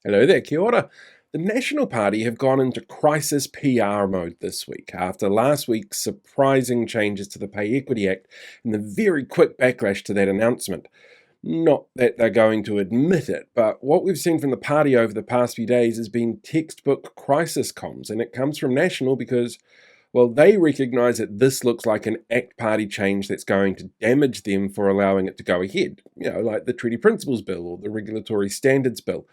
Hello there, kia ora. The National Party have gone into crisis PR mode this week after last week's surprising changes to the Pay Equity Act and the very quick backlash to that announcement. Not that they're going to admit it, but what we've seen from the party over the past few days has been textbook crisis comms, and it comes from National because, well, they recognise that this looks like an ACT Party change that's going to damage them for allowing it to go ahead, like the Treaty Principles Bill or the Regulatory Standards Bill.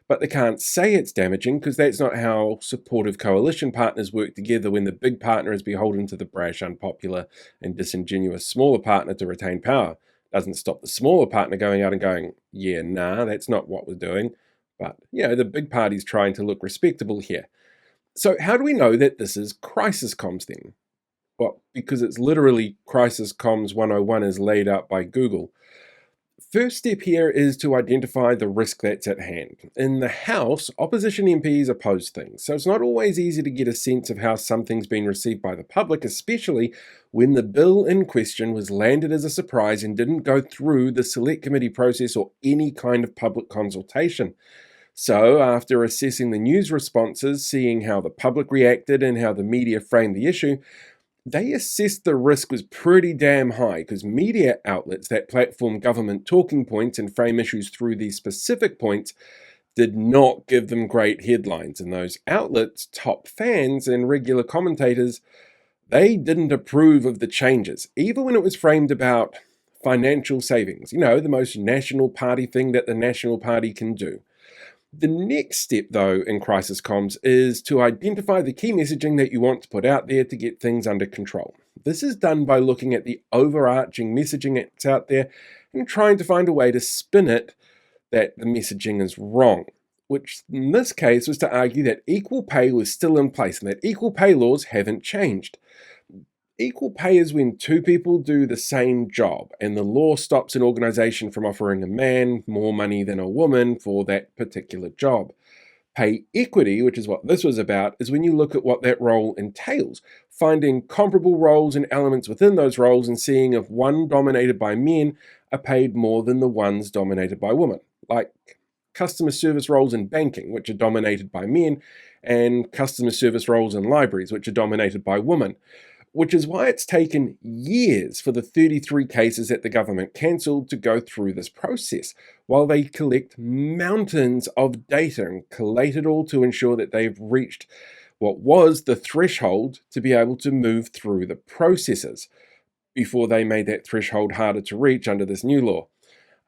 But they can't say it's damaging because that's not how supportive coalition partners work together when the big partner is beholden to the brash, unpopular, and disingenuous smaller partner to retain power. Doesn't stop the smaller partner going out and going, yeah, nah, that's not what we're doing. But, the big party's trying to look respectable here. So, how do we know that this is crisis comms then? Well, because it's literally Crisis Comms 101 as laid out by Google. First step here is to identify the risk that's at hand. In the House, opposition MPs oppose things, so it's not always easy to get a sense of how something's been received by the public, especially when the bill in question was landed as a surprise and didn't go through the select committee process or any kind of public consultation. So, after assessing the news responses, seeing how the public reacted and how the media framed the issue, they assessed the risk was pretty damn high because media outlets that platform government talking points and frame issues through these specific points did not give them great headlines. And those outlets' top fans and regular commentators, they didn't approve of the changes, even when it was framed about financial savings, the most National Party thing that the National Party can do. The next step, though, in crisis comms is to identify the key messaging that you want to put out there to get things under control. This is done by looking at the overarching messaging that's out there and trying to find a way to spin it that the messaging is wrong, which in this case was to argue that equal pay was still in place and that equal pay laws haven't changed. Equal pay is when two people do the same job, and the law stops an organization from offering a man more money than a woman for that particular job. Pay equity, which is what this was about, is when you look at what that role entails, finding comparable roles and elements within those roles and seeing if one dominated by men are paid more than the ones dominated by women, like customer service roles in banking, which are dominated by men, and customer service roles in libraries, which are dominated by women. Which is why it's taken years for the 33 cases that the government cancelled to go through this process, while they collect mountains of data and collate it all to ensure that they've reached what was the threshold to be able to move through the processes before they made that threshold harder to reach under this new law.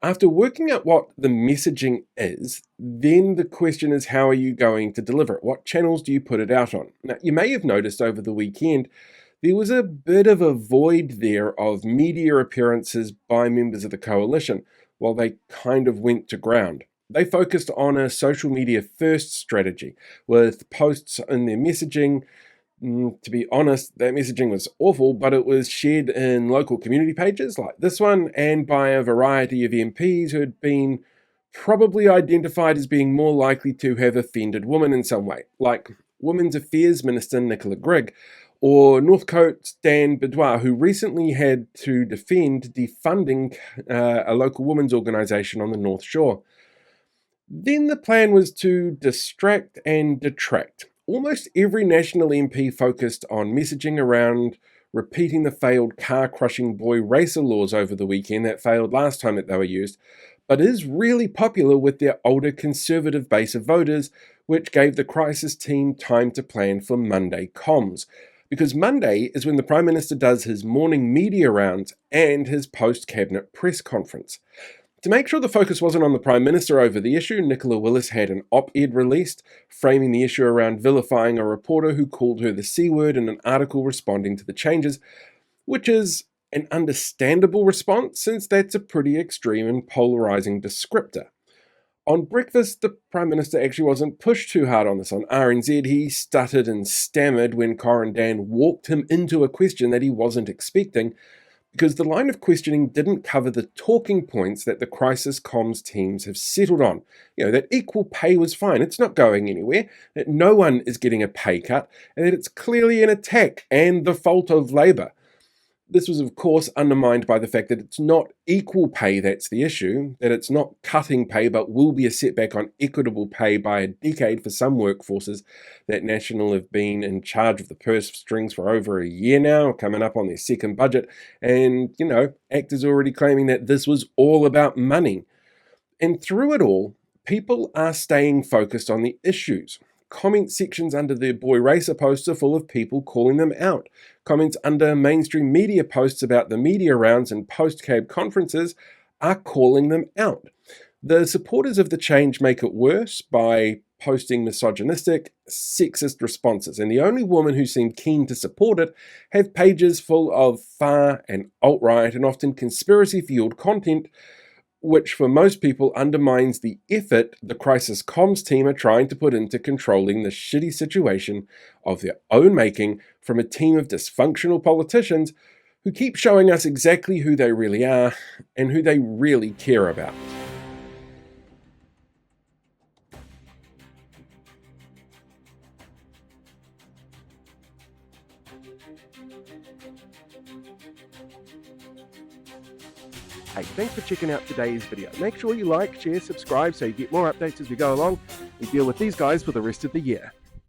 After working out what the messaging is, then the question is, how are you going to deliver it? What channels do you put it out on? Now, you may have noticed over the weekend there was a bit of a void there of media appearances by members of the coalition while they kind of went to ground. They focused on a social media first strategy with posts in their messaging. To be honest, that messaging was awful, but it was shared in local community pages like this one and by a variety of MPs who had been probably identified as being more likely to have offended women in some way, like Women's Affairs Minister Nicola Grigg, or Northcote's Dan Bidwell, who recently had to defend defunding a local women's organisation on the North Shore. Then the plan was to distract and detract. Almost every National MP focused on messaging around repeating the failed car-crushing boy racer laws over the weekend that failed last time that they were used, but is really popular with their older conservative base of voters, which gave the crisis team time to plan for Monday comms. Because Monday is when the Prime Minister does his morning media rounds and his post-cabinet press conference. To make sure the focus wasn't on the Prime Minister over the issue, Nicola Willis had an op-ed released, framing the issue around vilifying a reporter who called her the C-word in an article responding to the changes, which is an understandable response since that's a pretty extreme and polarising descriptor. On breakfast, the Prime Minister actually wasn't pushed too hard on this. On RNZ, he stuttered and stammered when Corin Dan walked him into a question that he wasn't expecting, because the line of questioning didn't cover the talking points that the crisis comms teams have settled on. That equal pay was fine, it's not going anywhere, that no one is getting a pay cut, and that it's clearly an attack and the fault of Labour. This was, of course, undermined by the fact that it's not equal pay that's the issue, that it's not cutting pay, but will be a setback on equitable pay by a decade for some workforces. That National have been in charge of the purse strings for over a year now, coming up on their second budget, and, ACT is already claiming that this was all about money. And through it all, people are staying focused on the issues. Comment sections under their Boy Racer posts are full of people calling them out. Comments under mainstream media posts about the media rounds and post-cab conferences are calling them out. The supporters of the change make it worse by posting misogynistic, sexist responses, and the only women who seem keen to support it have pages full of far and alt-right and often conspiracy-fueled content, which for most people undermines the effort the crisis comms team are trying to put into controlling the shitty situation of their own making from a team of dysfunctional politicians who keep showing us exactly who they really are and who they really care about. Hey, thanks for checking out today's video. Make sure you like, share, subscribe so you get more updates as we go along and deal with these guys for the rest of the year.